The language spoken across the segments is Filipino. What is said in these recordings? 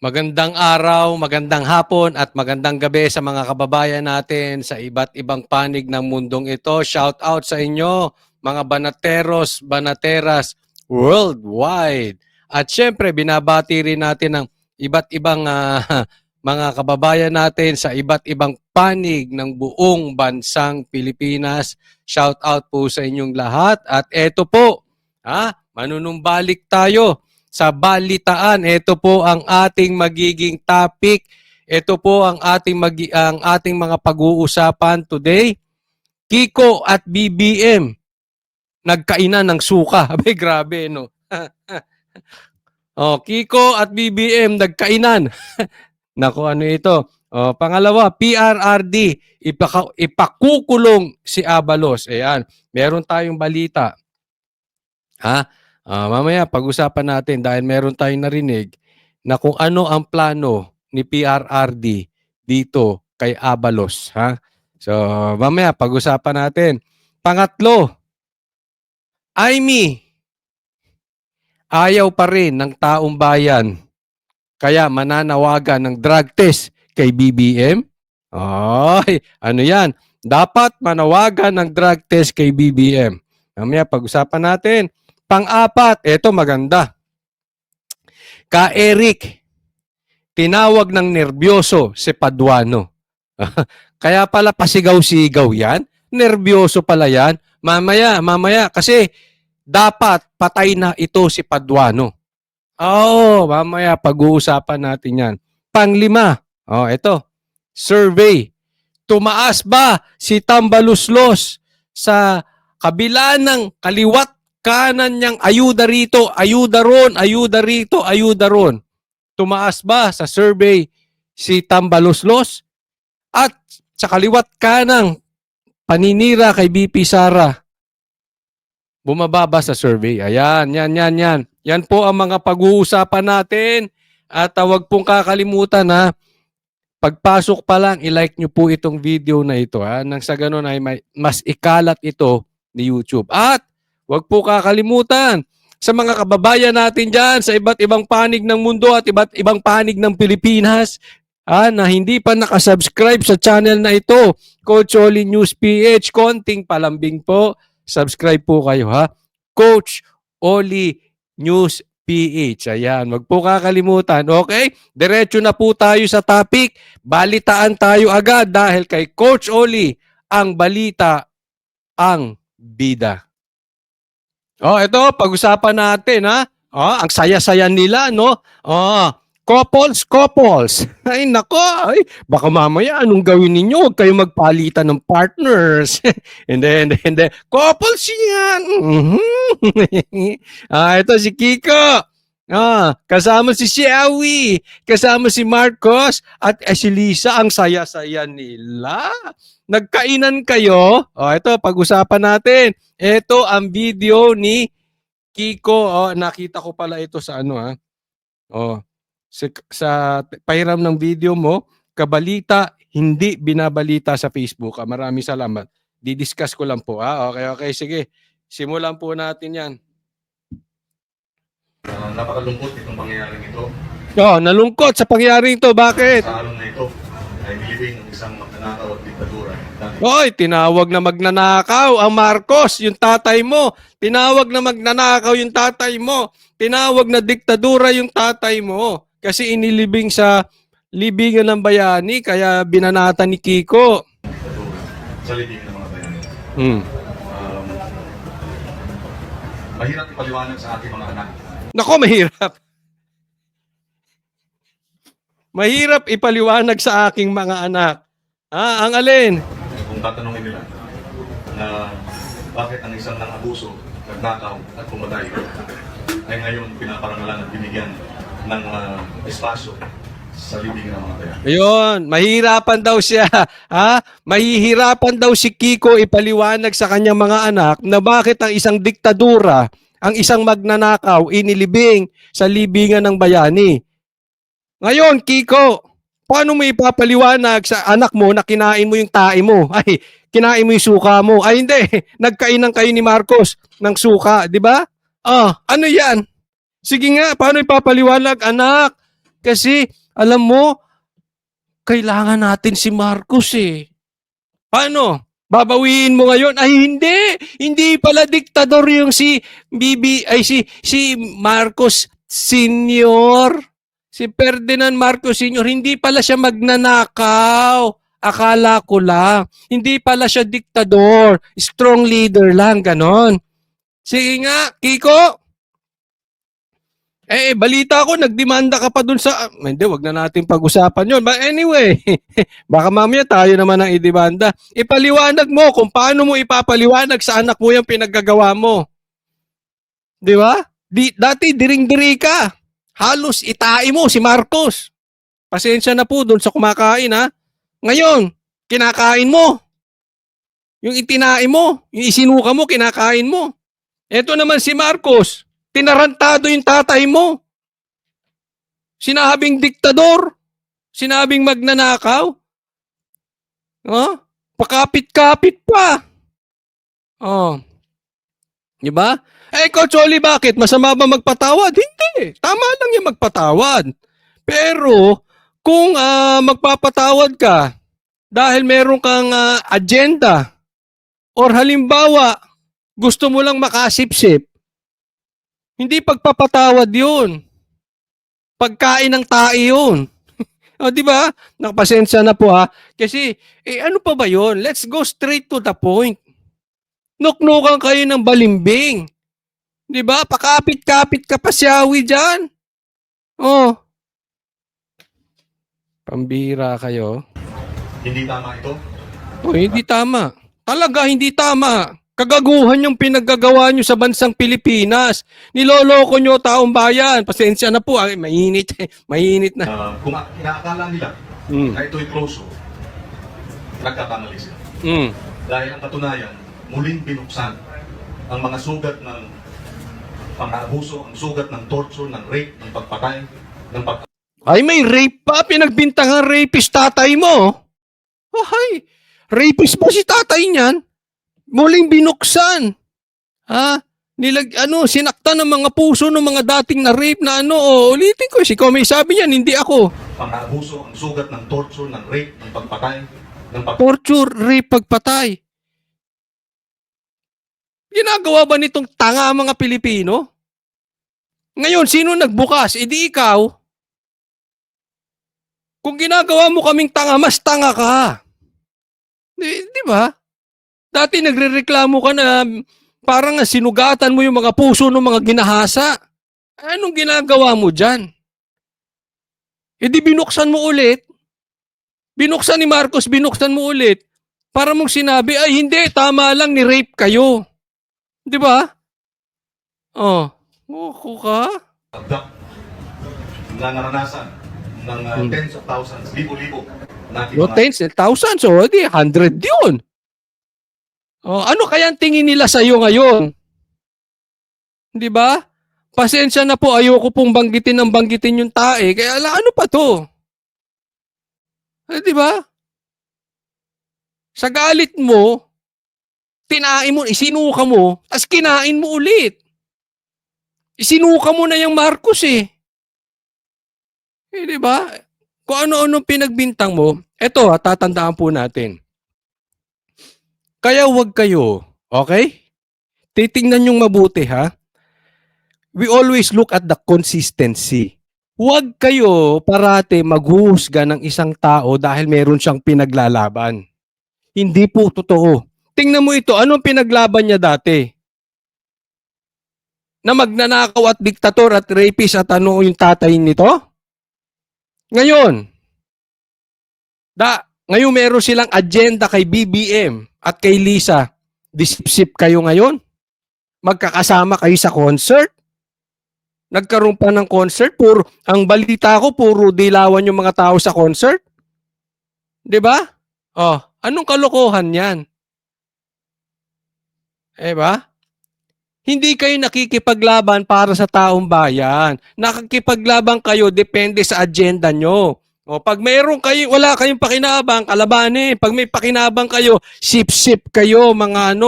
Magandang araw, magandang hapon at magandang gabi sa mga kababayan natin sa iba't ibang panig ng mundong ito. Shout out sa inyo mga banateros, banateras worldwide. At syempre binabati rin natin ang iba't ibang mga kababayan natin sa iba't ibang panig ng buong bansang Pilipinas. Shout out po sa inyong lahat at eto po, manunumbalik tayo sa balitaan. Ito po ang ating magiging topic. Ito po ang ating mga pag-uusapan today. Kiko at BBM nagkainan ng suka. Abay, grabe, no? Kiko at BBM nagkainan. Naku, ano ito? Pangalawa, PRRD, ipakukulong si Abalos. Ayan, meron tayong balita. Mamaya pag-usapan natin dahil meron tayong narinig na kung ano ang plano ni PRRD dito kay Abalos. So, mamaya pag-usapan natin. Pangatlo, Aimee, ayaw pa rin ng taong bayan. Kaya mananawagan ng drug test kay BBM. Ay, ano yan? Dapat manawagan ng drug test kay BBM. Mamaya pag-usapan natin. Pang-apat, eto maganda. Ka-Eric, tinawag ng nerbyoso si Paduano. Kaya pala pasigaw-sigaw yan. Nerbyoso pala yan. Mamaya, kasi dapat patay na ito si Paduano. Mamaya pag-uusapan natin yan. Panglima, ito, survey. Tumaas ba si Tambaluslos sa kabila ng kaliwat kanan niyang ayuda rito, ayuda ron, ayuda rito, ayuda ron? Tumaas ba sa survey si Tambaluslos? At sa kaliwat kanang paninira kay BP Sara, bumaba ba sa survey? Ayan, yan. Yan po ang mga pag-uusapan natin. At huwag pong kakalimutan pagpasok pa lang, i-like nyo po itong video na ito. Nang sa ganun ay mas ikalat ito ni YouTube. At huwag po kakalimutan sa mga kababayan natin dyan sa iba't ibang panig ng mundo at iba't ibang panig ng Pilipinas na hindi pa nakasubscribe sa channel na ito, Coach Oli News PH, konting palambing po. Subscribe po kayo Coach Oli News PH. Ayan, wag po kakalimutan. Okay? Diretso na po tayo sa topic. Balitaan tayo agad dahil kay Coach Oli, ang balita, ang bida. Ito, pag-usapan natin ang saya-saya nila, no? Couples. Ay, nako. Baka mamaya anong gawin ninyo? Huwag kayo magpalitan ng partners. Hindi. Couples yan. Ito si Kiko. Kasama si Xiaowi. Kasama si Marcos. At si Lisa. Ang saya-saya nila. Nagkainan kayo. Ito, pag-usapan natin. Ito ang video ni Kiko. Nakita ko pala ito sa sa pahiram ng video mo, kabalita, hindi binabalita sa Facebook. Maraming salamat. Didiscuss ko lang po. Okay, sige. Simulan po natin yan. Napakalungkot itong pangyayaring ito. Nalungkot sa pangyayaring ito. Bakit? Sa araw na ito ay nilibing ng isang magnanakaw at diktadura. Tinawag na magnanakaw ang Marcos, yung tatay mo. Tinawag na magnanakaw yung tatay mo. Tinawag na diktadura yung tatay mo. Kasi inilibing sa libingan ng bayani, kaya binanata ni Kiko. Sa libingan ng mga bayani. Mahirap ipaliwanag sa ating mga anak. Nako, mahirap. Mahirap ipaliwanag sa aking mga anak. Ang alin? Kung tatanungin nila na bakit ang isang nang-abuso, nagnakaw at pumatay ay ngayon pinaparangalan at binigyan ng espasyo sa libingan ng mga bayani. Ayun, mahihirapan daw siya. Mahihirapan daw si Kiko ipaliwanag sa kanyang mga anak na bakit ang isang diktadura, ang isang magnanakaw, inilibing sa libingan ng bayani. Ngayon, Kiko, paano mo ipapaliwanag sa anak mo na kinain mo yung tae mo? Ay, kinain mo yung suka mo. Ay, hindi. Nagkainan kayo ni Marcos ng suka, di ba? Ano yan? Sige nga, paano ipapaliwanag, anak? Kasi, alam mo, kailangan natin si Marcos eh. Paano? Babawiin mo ngayon? Ay hindi. Hindi pala diktador yung si Marcos Senior. Si Ferdinand Marcos Senior, hindi pala siya magnanakaw. Akala ko lang. Hindi pala siya diktador. Strong leader lang, ganon. Sige nga, Kiko. Balita ko, nagdemanda ka pa dun sa... Hindi, wag na natin pag-usapan yun. But anyway, baka mamaya tayo naman ang idemanda. Ipaliwanag mo kung paano mo ipapaliwanag sa anak mo yung pinaggagawa mo. Di ba? Dati, diring-diri ka. Halos itai mo si Marcos. Pasensya na po dun sa kumakain, ha? Ngayon, kinakain mo. Yung itinae mo, yung isinuka mo, kinakain mo. Ito naman si Marcos. Tinarantado yung tatay mo. Sinabing diktador. Sinabing magnanakaw. Oh, pakapit-kapit pa. Oh. Di ba? Coach Oli, bakit? Masama ba magpatawad? Hindi. Tama lang yung magpatawad. Pero, kung magpapatawad ka dahil meron kang agenda or halimbawa, gusto mo lang makasipsip, hindi pagpapatawad yun. Pagkain ng tae yun. O, di ba? Nakapasensya na po ha. Kasi, ano pa ba yun? Let's go straight to the point. Nuknukan kayo ng balimbing. Di ba? Pakapit-kapit ka pa siyawi dyan. Oh. Pambira kayo. Hindi tama ito. Oh, hindi tama. Talaga, hindi tama. Kagaguhan yung pinaggagawa nyo sa bansang Pilipinas. Niloloko nyo taong bayan. Pasensya na po. Mainit. Mainit na. Kung inaakala nila na ito'y proso, nagkakamali sila. Dahil ang katunayan, muling binuksan ang mga sugat ng pang-abuso, ang sugat ng torture, ng rape, ng pagpatay, ng Ay, may rape pa. Pinagbintangan rapist tatay mo. Ay, rapist pa si tatay niyan. Muling binuksan. Ha? Sinaktan ng mga puso ng mga dating na rape na ulitin ko. Si Comey sabi niyan, hindi ako. Pang-abuso, ang sugat ng torture, ng rape, ng pagpatay, ng Torture, rape, pagpatay. Ginagawa ba nitong tanga ang mga Pilipino? Ngayon, sino nagbukas? Di ikaw. Kung ginagawa mo kaming tanga, mas tanga ka. Di ba? Dati nagrereklamo ka na parang sinugatan mo yung mga puso ng mga ginahasa. Anong ginagawa mo dyan? Di binuksan mo ulit. Binuksan ni Marcos, binuksan mo ulit. Para mong sinabi, ay hindi, tama lang, ni-rape kayo. Di ba? Oh, ka? na naranasan ng tens of thousands, libo-libo natin No, tens, thousands, di 100 yun. Oh, ano kaya ang tingin nila sa iyo ngayon? 'Di ba? Pasensya na po, ayoko pong banggitin yung tae. Kaya ano pa 'to? 'Di ba? Sa galit mo, tinain mo, isinuka mo, as kinain mo ulit. Isinuka mo na yung Marcos eh. 'Di ba? Kung ano-ano pinagbintang mo, eto tatandaan po natin. Kaya wag kayo, okay? Titingnan yung mabuti ha. We always look at the consistency. Huwag kayo parate maghuhusga ng isang tao dahil meron siyang pinaglalaban. Hindi po totoo. Tingnan mo ito, anong pinaglaban niya dati? Na magnanakaw at diktator at rapist at ano yung tatay nito? Ngayon, ngayon meron silang agenda kay BBM at kay Lisa. Disip-sip kayo ngayon? Magkakasama kayo sa concert? Nagkaroon pa ng concert, ang balita ko, puro dilawan yung mga tao sa concert. 'Di ba? Oh, anong kalokohan yan? Ba? Hindi kayo nakikipaglaban para sa taong bayan. Nakikipaglaban kayo depende sa agenda nyo. O, pag wala kayong pakinabang, kalabanin. Pag may pakinabang kayo, sip-sip kayo, mga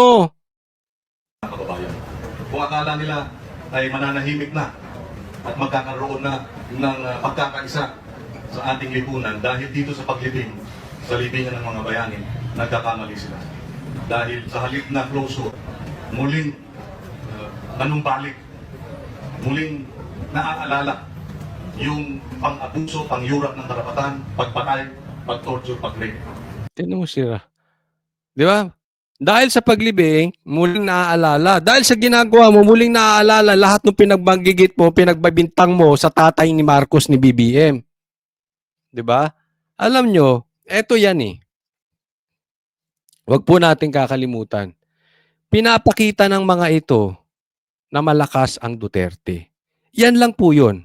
kababayan. Kung akala nila ay mananahimik na at magkakaroon na ng pagkakaisa sa ating lipunan dahil dito sa paglibing, sa libingan ng mga bayani, nagkakamali sila. Dahil sa halip na closure, muling nanumbalik, muling naaalala yung pang-abuso, pang-yurap ng karapatan, pagpatay, pag-torture, pag-rape. Tignan mo sila. Di ba? Dahil sa paglibing, muling naaalala. Dahil sa ginagawa mo, muling naaalala lahat ng pinagbagigit mo, pinagbabintang mo sa tatay ni Marcos ni BBM. Di ba? Alam nyo, eto yan eh. Huwag po natin kakalimutan. Pinapakita ng mga ito na malakas ang Duterte. Yan lang po yun.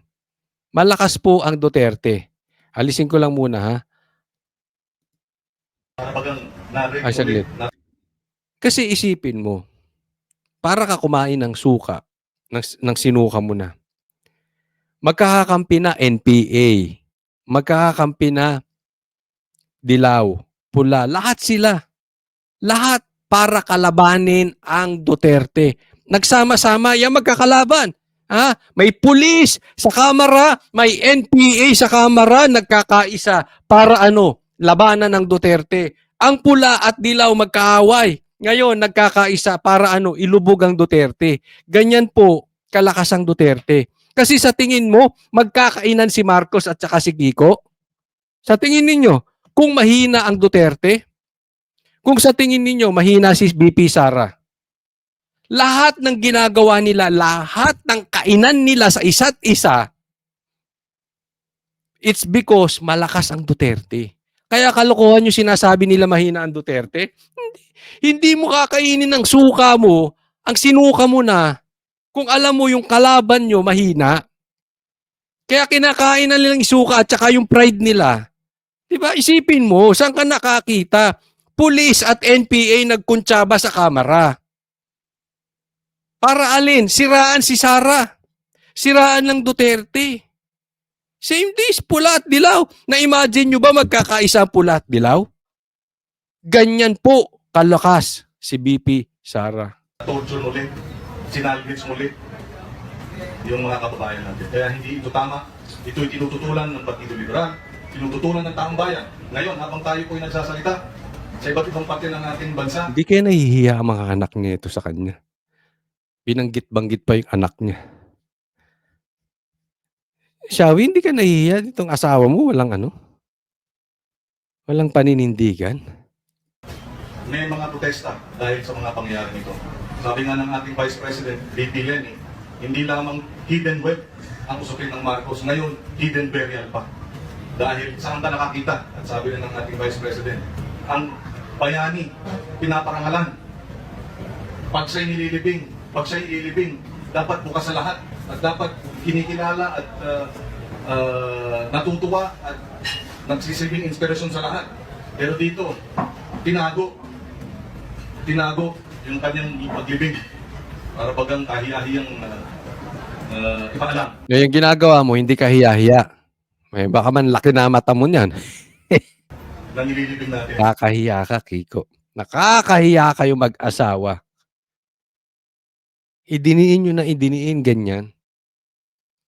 Malakas po ang Duterte. Alisin ko lang muna ha. Bagang Ay, saglit. Kasi isipin mo, para ka kumain ng suka, ng sinuka mo na. Magkakakampi na NPA. Magkakakampi na dilaw, pula. Lahat sila. Lahat para kalabanin ang Duterte. Nagsama-sama, yan magkakalaban. Ha? May pulis sa kamera, may NPA sa kamera, nagkakaisa para labanan ng Duterte. Ang pula at dilaw magkaaway. Ngayon, nagkakaisa para ilubog ang Duterte. Ganyan po, kalakas ang Duterte. Kasi sa tingin mo, magkakainan si Marcos at saka si Kiko? Sa tingin ninyo, kung mahina ang Duterte, kung sa tingin ninyo, mahina si BP Sara, lahat ng ginagawa nila, lahat ng kainan nila sa isa't isa, it's because malakas ang Duterte. Kaya kalokohan yung sinasabi nila mahina ang Duterte. Hindi mo kakainin ng suka mo, ang sinuka mo na, kung alam mo yung kalaban nyo mahina. Kaya kinakain na nilang suka at saka yung pride nila. Diba? Isipin mo, saan ka nakakita? Pulis at NPA nagkuntsaba sa kamera. Para alin? Siraan si Sara. Siraan ng Duterte. Same days, pula at dilaw. Na-imagine nyo ba magkakaisa pula at dilaw? Ganyan po kalakas si BP Sara. Torture ulit, sinalvage ulit yung mga kababayan natin. Kaya hindi ito tama. Ito'y tinututulan ng Partido Liberal, tinututulan ng taong bayan. Ngayon, habang tayo po'y nagsasalita sa iba't ibang parte ng ating bansa, Hindi kaya nahihiya ang mga anak niya ito sa kanya. Binanggit-banggit pa yung anak niya. Shawi, hindi ka nahihiya itong asawa mo? Walang paninindigan. may mga protesta dahil sa mga pangyayari nito. Sabi nga ng ating Vice President, VP Lenny, hindi lamang hidden web ang usapin ng Marcos, ngayon hidden burial pa. Dahil saan ka nakakita, at sabi rin ng ating Vice President, ang bayani, pinaparangalan. Pag siya'y nililibing, pag siya'y ililibing, dapat bukas sa lahat, at dapat kinikilala at natutuwa at nagsisilbing inspirasyon sa lahat. Pero dito, tinago yung kanyang paglibing para bagang kahiyahiyang ipaalam. Yung ginagawa mo, hindi ka hiya-hiya. May baka man laki na mata mo niyan. Na nililibing natin. Nakakahiya ka, Kiko. Nakakahiya kayo mag-asawa. Idiniin nyo na idiniin, ganyan.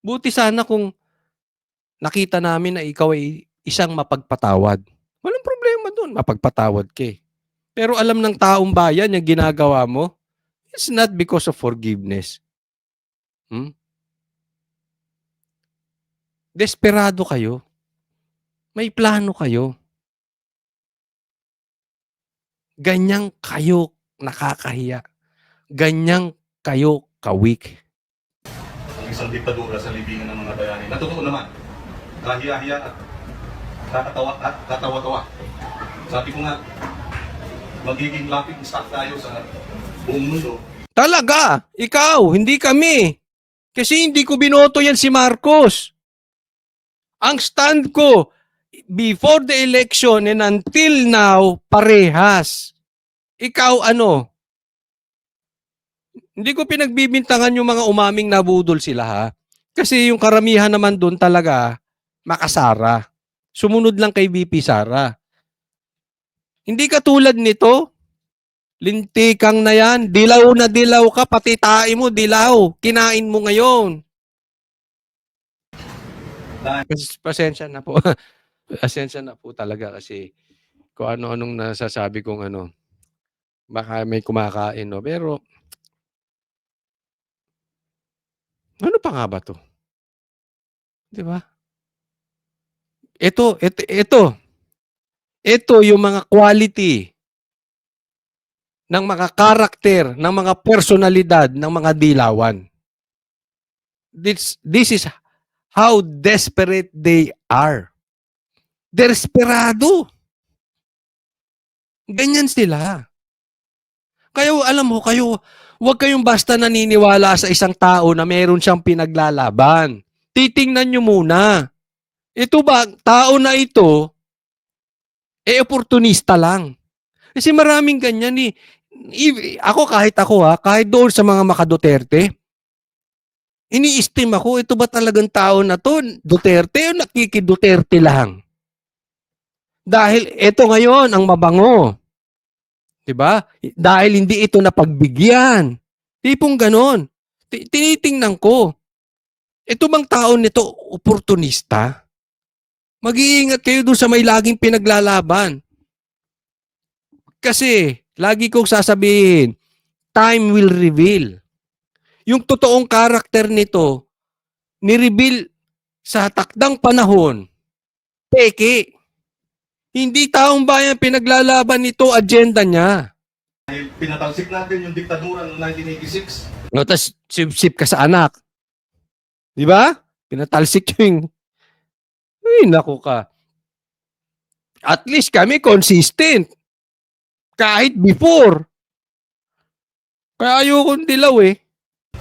Buti sana kung nakita namin na ikaw ay isang mapagpatawad. Walang problema doon, mapagpatawad ka eh. Pero alam ng taong bayan yung ginagawa mo, it's not because of forgiveness. Desperado kayo. May plano kayo. Ganyang kayo nakakahiya. Ganyang kayo kawik. Ang isang diktadura sa libingan ng mga bayani. Natotoo naman, kahiya-hiya at katawa-tawa. Sabi ko nga, magiging laughing stock tayo sa buong mundo. Talaga, ikaw, hindi kami. Kasi hindi ko binoto yan si Marcos. Ang stand ko, before the election and until now, parehas. Ikaw Hindi ko pinagbibintangan yung mga umaming nabudol sila ha. Kasi yung karamihan naman doon talaga, makasara. Sumunod lang kay VP Sara. Hindi katulad nito, lintikang na yan, dilaw na dilaw ka, pati tae mo, dilaw. Kinain mo ngayon. dahil Pasensya na po. Pasensya na po talaga kasi kung ano-anong nasasabi kong ano, baka may kumakain, no? Pero ano pa nga ba 'to? 'Di ba? Ito yung mga quality ng mga karakter, ng mga personalidad ng mga dilawan. This is how desperate they are. Desperado. Ganyan sila. Kayo, alam mo, huwag kayong basta naniniwala sa isang tao na meron siyang pinaglalaban. Titingnan nyo muna. Ito ba, tao na ito, oportunista lang. Kasi maraming ganyan eh. Kahit doon sa mga Duterte, ini-esteem ako, ito ba talagang tao na to, Duterte o nakiki-Duterte lang? Dahil ito ngayon ang mabango. 'Di ba? Dahil hindi ito napagbigyan. Tipong ganon. Tinitingnan ko. Ito bang tao nito oportunista? Mag-iingat kayo dun sa may laging pinaglalaban. Kasi, lagi kong sasabihin, time will reveal. Yung totoong karakter nito, ni-reveal sa takdang panahon, peke. Hindi taong bayan pinaglalaban nito, agenda niya. pinatalsik natin yung diktadura noong 1986. No, tas sip-sip ka sa anak. Di ba? Pinatalsik yung... Ay, naku ka. At least kami consistent. Kahit before. Kaya ayokong dilaw eh.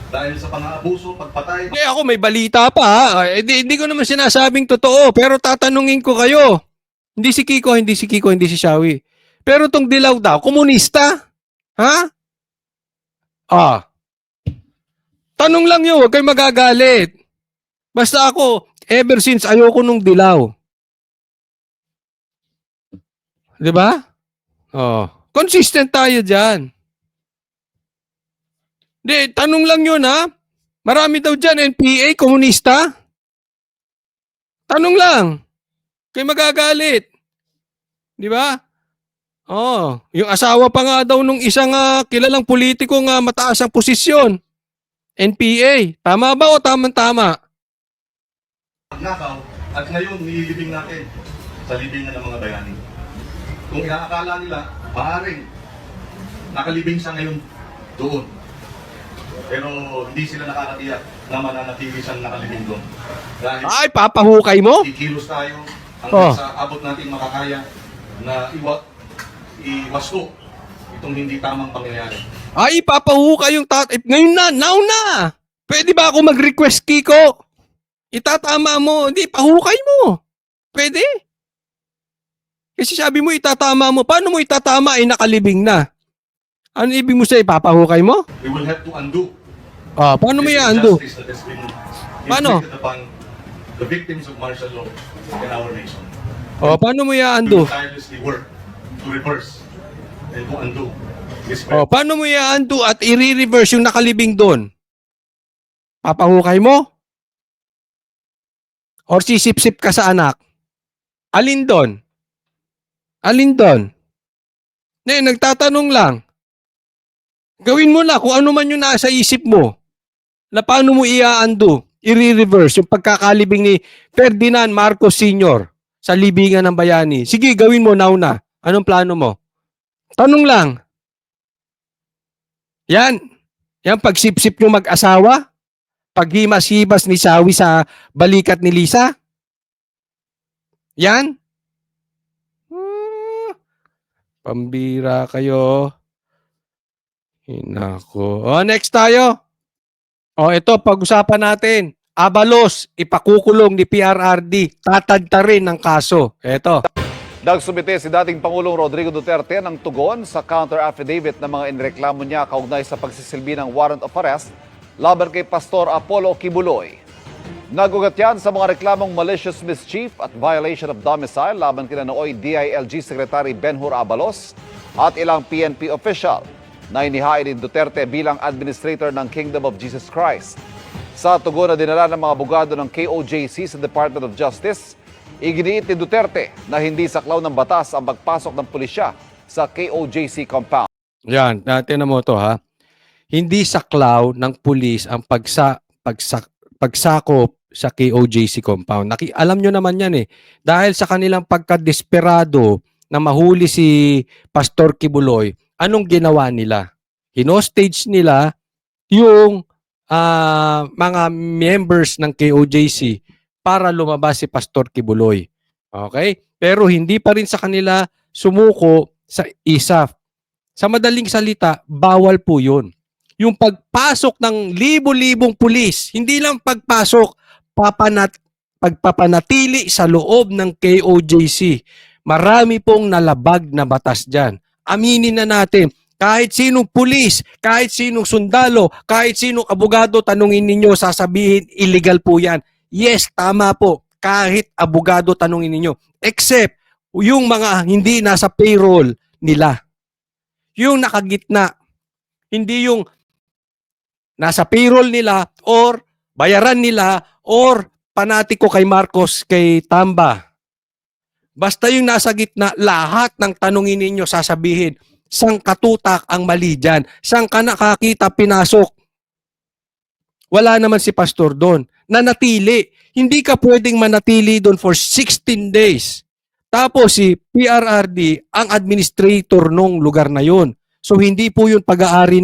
Dahil sa pang-aabuso, pagpatay, Eh ako may balita pa ha. Hindi ko naman sinasabing totoo. Pero tatanungin ko kayo. Hindi si Kiko, hindi si Shawi. Pero tong dilaw daw, komunista? Ha? Ah. Tanong lang yun, huwag kayong magagalit. Basta ako, ever since ayoko nung dilaw. Di ba? Oh. Consistent tayo dyan. Di, tanong lang yun ha. Marami daw dyan, NPA, komunista. Tanong lang. Kayo magagalit. Di ba? Oh, yung asawa pa nga daw nung isang kilalang politiko nga mataas ang posisyon. NPA. Tama ba o tamang-tama? pagnakaw, at ngayon nililibing natin sa libingan ng mga bayani. Kung inaakala nila, maaaring nakalibing siya ngayon doon. Pero hindi sila nakakatiyak na mananatili siyang nakalibing doon. Dahil Ay, papahukay mo? kikilos tayo hanggang Oh. sa abot natin makakaya na iwasto itong hindi tamang pangyayari. Ay, papahukay yung ngayon na, now na! Pwede ba ako mag-request, Kiko? Itatama mo. Hindi, pahukay mo. Pwede? Kasi sabi mo, itatama mo. Paano mo itatama? Nakalibing na. Ano ibig mo sa ipapahukay mo? We will have to undo Paano mo this i-undo? injustice that has been Paano? inflicted upon the victims of martial law in our nation. Paano mo We i-undo? will tirelessly work to reverse and to undo this Paano mo i-undo at i-reverse yung nakalibing doon? Papahukay mo? Or sisip-sip ka sa anak? Alin doon? Alin doon? Nagtatanong lang. Gawin mo na kung ano man yung nasa isip mo na paano mo i-undo, i-reverse yung pagkakalibing ni Ferdinand Marcos Sr. sa libingan ng bayani. Sige, gawin mo now na. Anong plano mo? Tanong lang. Yan. Yan pagsip-sip yung mag-asawa. Paghimas-hibas ni Shawi sa balikat ni Lisa. Yan. Pambira kayo. Hinako. Next tayo. Ito, pag-usapan natin. Abalos, ipakukulong ni PRRD. Tatagta rin ng kaso. Ito. Nagsumite si dating Pangulong Rodrigo Duterte ng tugon sa counter-affidavit ng mga inireklamo niya kaugnay sa pagsisilbi ng warrant of arrest laban kay Pastor Apollo Kibuloy. Nagugat yan sa mga reklamong malicious mischief at violation of domicile laban kina nooy DILG Secretary Benhur Abalos at ilang PNP official na inihain ni Duterte bilang administrator ng Kingdom of Jesus Christ. Sa tugon na dinala ng mga abogado ng KOJC sa Department of Justice, iginiit ni Duterte na hindi saklaw ng batas ang pagpasok ng pulisya sa KOJC compound. Yan, natin mo to ha. Hindi saklaw ng pulis ang pagsakop sa KOJC compound. Alam nyo naman yan eh. Dahil sa kanilang pagkadesperado na mahuli si Pastor Kibuloy, anong ginawa nila? Hinostage nila yung mga members ng KOJC para lumabas si Pastor Kibuloy. Okay? Pero hindi pa rin sa kanila sumuko sa ISAF. Sa madaling salita, bawal po yun. Yung pagpasok ng libo-libong pulis, hindi lang pagpasok, pagpapanatili sa loob ng KOJC. Marami pong nalabag na batas dyan. Aminin na natin, kahit sinong pulis, kahit sinong sundalo, kahit sinong abogado, tanungin ninyo, sasabihin, illegal po yan. Yes, tama po. Kahit abogado, tanungin ninyo. Except, yung mga hindi nasa payroll nila. Yung nakagitna. Hindi yung nasa payroll nila or bayaran nila or panatiko kay Marcos, kay Tamba. Basta yung nasa gitna, lahat ng tanungin ninyo sasabihin, sang katutak ang mali dyan? Sang ka nakakita pinasok? Wala naman si pastor doon. Nanatili. Hindi ka pwedeng manatili doon for 16 days. Tapos si PRRD ang administrator nung lugar na yon. So hindi po yung pag-aari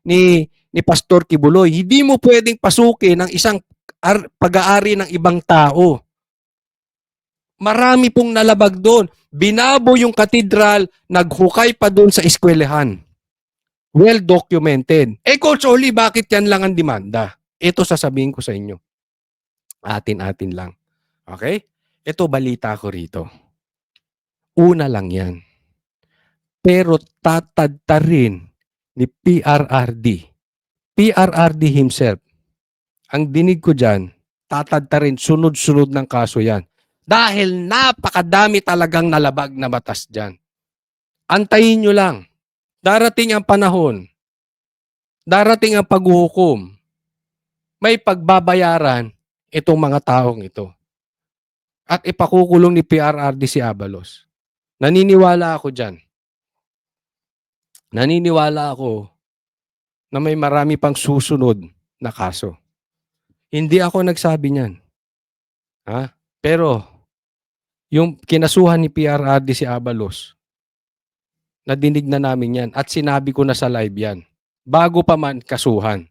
ni Pastor Kibuloy. Hindi mo pwedeng pasukin ang isang pag-aari ng ibang tao. Marami pong nalabag doon. Binabo yung katedral, naghukay pa doon sa eskwelahan. Well documented. Coach Oli, bakit yan lang ang demanda? Ito sasabihin ko sa inyo. Atin-atin lang. Okay? Ito balita ko rito. Una lang yan. Pero tatadta rin ni PRRD. PRRD himself. Ang dinig ko dyan, tatadta rin, sunod-sunod ng kaso yan. Dahil napakadami talagang nalabag na batas dyan. Antayin nyo lang. Darating ang panahon. Darating ang paghuhukom. May pagbabayaran itong mga taong ito. At ipakukulong ni PRRD si Abalos. Naniniwala ako dyan. Naniniwala ako na may marami pang susunod na kaso. Hindi ako nagsabi niyan. Ha? Pero yung kinasuhan ni PRRD si Abalos, nadinig na namin yan at sinabi ko na sa live yan. Bago pa man kasuhan.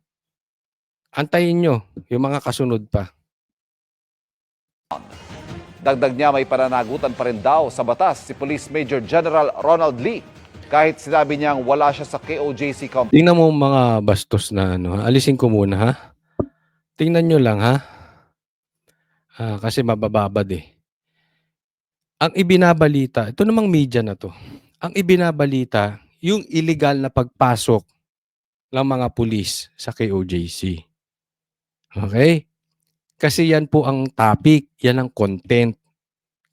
Antayin nyo yung mga kasunod pa. Dagdag niya may pananagutan pa rin daw sa batas si Police Major General Ronald Lee kahit sinabi niyang wala siya sa KOJC compound. Tingnan mo mga bastos na ano. Alisin ko muna ha. Tingnan nyo lang ha. Kasi mabababad eh. Ang ibinabalita, ito namang media na to. Ang ibinabalita, yung illegal na pagpasok ng mga pulis sa KOJC. Okay? Kasi yan po ang topic, yan ang content.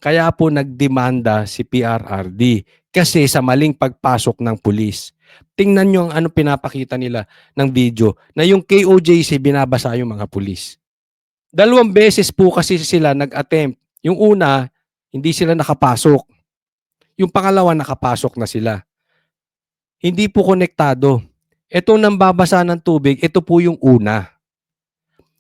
Kaya po nagdemanda si PRRD kasi sa maling pagpasok ng pulis. Tingnan nyo ang ano pinapakita nila ng video na yung KOJC binabasa yung mga pulis. 2 beses po kasi sila nag-attempt. Yung una, hindi sila nakapasok. Yung pangalawa, nakapasok na sila. Hindi po konektado. Ito nang babasa ng tubig, ito po yung una.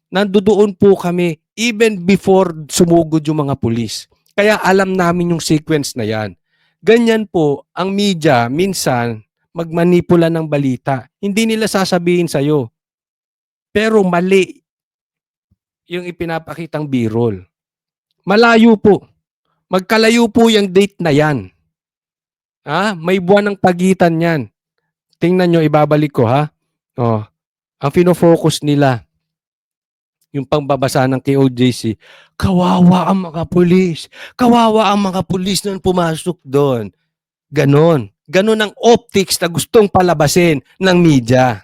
Nandoon po kami even before sumugod yung mga pulis. Kaya alam namin yung sequence na yan. Ganyan po, ang media minsan magmanipula ng balita. Hindi nila sasabihin sa'yo. Pero mali yung ipinapakitang B-roll. Malayo po. Magkalayo po yung date na yan. May buwan ng pagitan yan. Tingnan nyo, ibabalik ko ha. Ang fino-focus nila, yung pangbabasa ng KOJC, kawawa ang mga pulis. Kawawa ang mga pulis na pumasok doon. Ganon. Ganon ang optics na gustong palabasin ng media.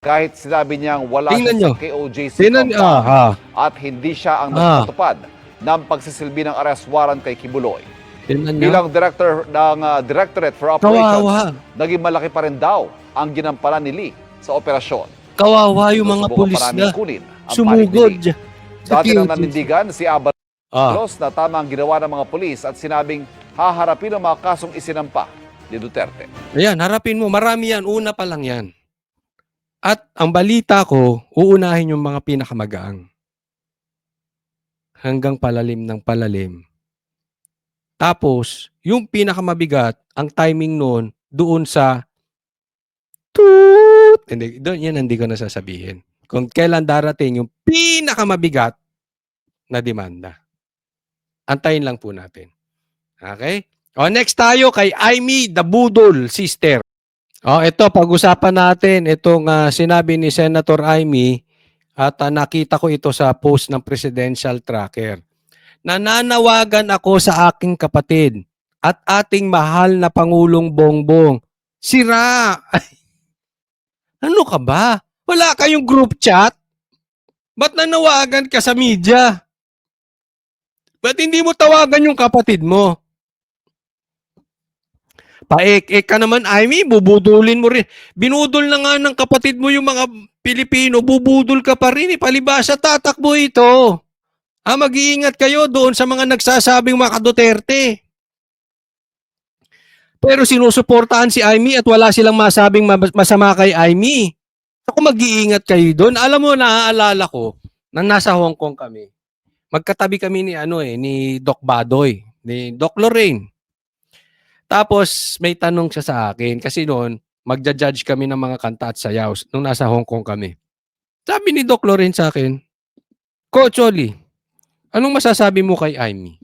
Kahit sinabi niyang wala Tingnan siya nyo. sa KOJC Tingnan nyo. compound at hindi siya ang nagpatupad ng pagsisilbi ng arrest warrant kay Kibuloy. Tingnan nyo. Bilang director ng Directorate for Operations, Kawawa. naging malaki pa rin daw ang ginampanan ni Lee sa operasyon. Kawawa yung mga Sinusubukan pulis pa namin na. kunin ang Sumugod panindigan. sa Dati nang POG. nanindigan si Abalos Ah, na tama ang ginawa ng mga pulis at sinabing haharapin ang mga kasong isinampa ni Duterte. ayan, harapin mo. Marami yan. Una pa lang yan. At ang balita ko, uunahin yung mga pinakamagaang. Hanggang palalim ng palalim. Tapos, yung pinakamabigat, ang timing noon, doon sa toot. Hindi, doon, yan hindi ko nasasabihin. Kung kailan darating yung pinakamabigat na demanda. Antayin lang po natin. Okay? O, next tayo kay Aimee the Budol Sister. O, ito, pag-usapan natin itong sinabi ni Senator Aimee at nakita ko ito sa post ng Presidential Tracker. Nananawagan ako sa aking kapatid at ating mahal na Pangulong Bongbong. Sira! Ano ka ba? Wala kayong group chat? Ba't nanawagan ka sa media? Ba't hindi mo tawagan yung kapatid mo? Paek-ek ka naman, Aimee, bubudulin mo rin. Binudol na nga ng kapatid mo yung mga Pilipino, bubudol ka pa rin. Palibasa, tatakbo ito. Mag-iingat kayo doon sa mga nagsasabing mga Duterte. Pero sinusuportahan si Aimee at wala silang masabing masama kay Aimee. Ako mag-iingat kayo doon. Alam mo, naaalala ko, nang nasa Hong Kong kami, magkatabi kami ni Doc Badoy, ni Doc Lorraine. Tapos may tanong siya sa akin kasi noon magja-judge kami ng mga kanta at sayaw nung nasa Hong Kong kami. Sabi ni Doc Lorraine sa akin, Coach Oli, anong masasabi mo kay Aimee?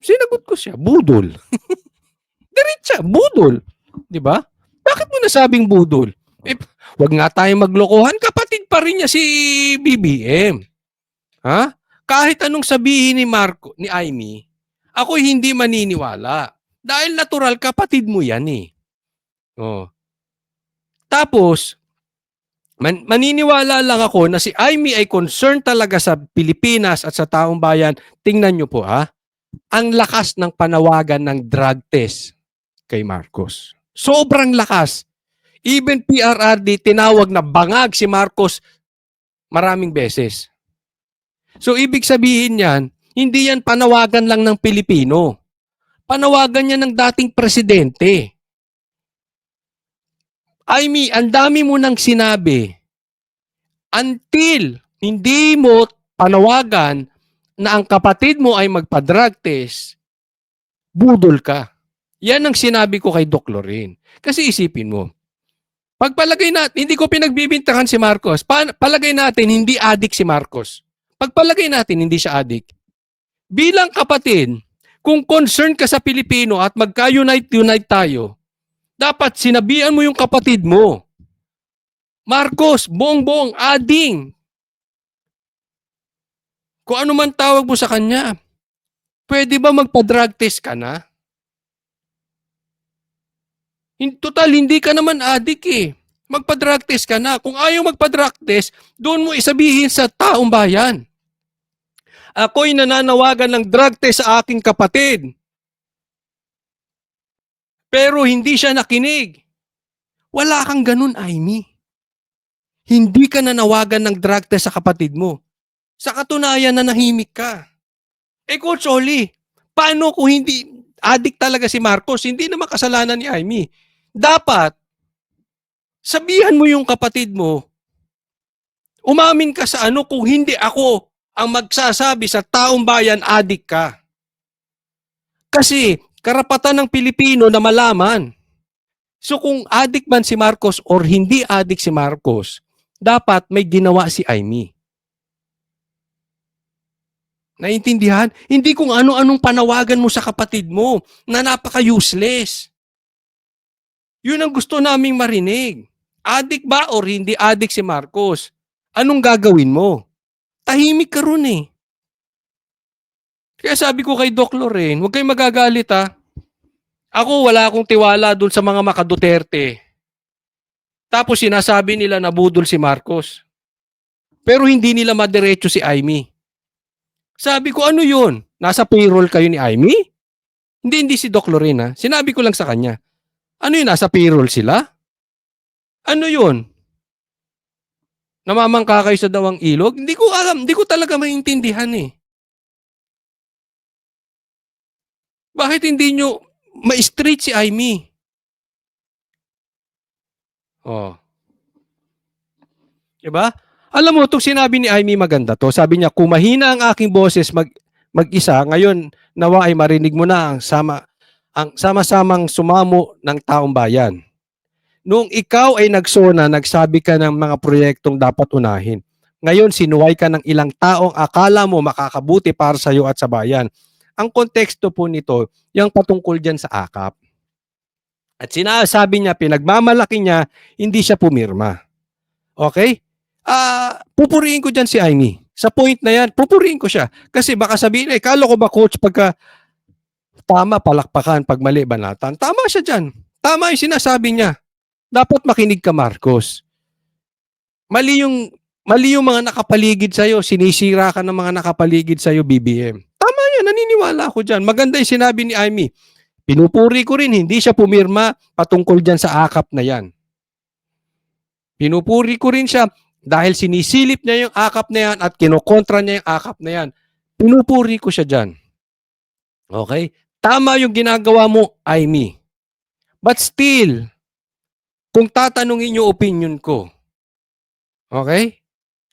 Sinagot ko siya, budol. Diretsa, budol. 'Di ba? Bakit mo nasabing budol? Wag nga tayong maglokohan, kapatid pa rin niya si BBM. Ha? Kahit anong sabihin ni Aimee, ako hindi maniniwala. Dahil natural, kapatid mo yan eh. Oh. Tapos, maniniwala lang ako na si Aimee ay concerned talaga sa Pilipinas at sa taong bayan. Tingnan nyo po ang lakas ng panawagan ng drug test kay Marcos. Sobrang lakas. Even PRRD tinawag na bangag si Marcos maraming beses. So, ibig sabihin yan, hindi yan panawagan lang ng Pilipino. Panawagan niya ng dating presidente. Aimee, ang dami mo nang sinabi. Until hindi mo panawagan na ang kapatid mo ay magpa-drug test, budol ka. Yan ang sinabi ko kay Doc Lorraine. Kasi isipin mo, pagpalagay natin, hindi ko pinagbibintangan si Marcos. Palagay natin, hindi adik si Marcos. Pagpalagay natin, hindi siya adik. Bilang kapatid, kung concerned ka sa Pilipino at magka-unite tayo, dapat sinabihan mo yung kapatid mo. Marcos, Bongbong, ading. Kung ano man tawag mo sa kanya, pwede ba magpa-drug test ka na? Total, hindi ka naman adik eh. Magpa-drug test ka na. Kung ayaw magpa-drug test, doon mo isabihin sa taong bayan. Ako'y nananawagan ng drug test sa aking kapatid. Pero hindi siya nakinig. Wala kang ganun, Aimee. Hindi ka nanawagan ng drug test sa kapatid mo. Sa katunayan na nahimik ka. Coach Oli, paano kung hindi adik talaga si Marcos? Hindi naman kasalanan ni Aimee. Dapat, sabihan mo yung kapatid mo, umamin ka sa kung hindi ako ang magsasabi sa taong bayan, adik ka. Kasi karapatan ng Pilipino na malaman. So kung adik man si Marcos or hindi adik si Marcos, dapat may ginawa si Aimee. Naintindihan? Hindi kung ano-anong panawagan mo sa kapatid mo na napaka-useless. Yun ang gusto naming marinig. Adik ba or hindi adik si Marcos? Anong gagawin mo? Tahimik ka ron eh. Kaya sabi ko kay Doc Lorraine, huwag kayong magagalit Ako wala akong tiwala dun sa mga maka-Duterte. Tapos sinasabi nila na budol si Marcos. Pero hindi nila madiretso si Aimee. Sabi ko, ano yun? Nasa payroll kayo ni Aimee? Hindi si Doc Lorraine Sinabi ko lang sa kanya. Ano yun? Nasa payroll sila? Ano yun? Namamangka kayo sa dawang ilog? Hindi ko alam, hindi ko talaga maintindihan eh. Bakit hindi nyo ma-straight si Amy? Oh. Diba? Alam mo, itong sinabi ni Amy maganda to. Sabi niya, kung mahina ang aking boses mag-isa, ngayon nawa ay marinig mo na ang sama-samang sumamo ng taong bayan. Nung ikaw ay nagsona, nagsabi ka ng mga proyektong dapat unahin. Ngayon, sinuway ka ng ilang taong akala mo makakabuti para sa iyo at sa bayan. Ang konteksto po nito, yung patungkol dyan sa akap. At sinasabi niya, pinagmamalaki niya, hindi siya pumirma. Okay? Pupuriin ko dyan si Amy. Sa point na yan, pupuriin ko siya. Kasi baka sabihin, kala ko ba coach pagka tama, palakpakan, pag mali, banatan. Tama siya dyan. Tama yung sinasabi niya. Dapat makinig ka, Marcos. Mali yung mga nakapaligid sa'yo, sinisira ka ng mga nakapaligid sa'yo, BBM. Tama yan, naniniwala ako dyan. Maganda yung sinabi ni Amy. Pinupuri ko rin, hindi siya pumirma patungkol dyan sa akap na yan. Pinupuri ko rin siya dahil sinisilip niya yung akap na yan at kinokontra niya yung akap na yan. Pinupuri ko siya dyan. Okay? Tama yung ginagawa mo, Amy. But still, kung tatanungin yung opinion ko, okay?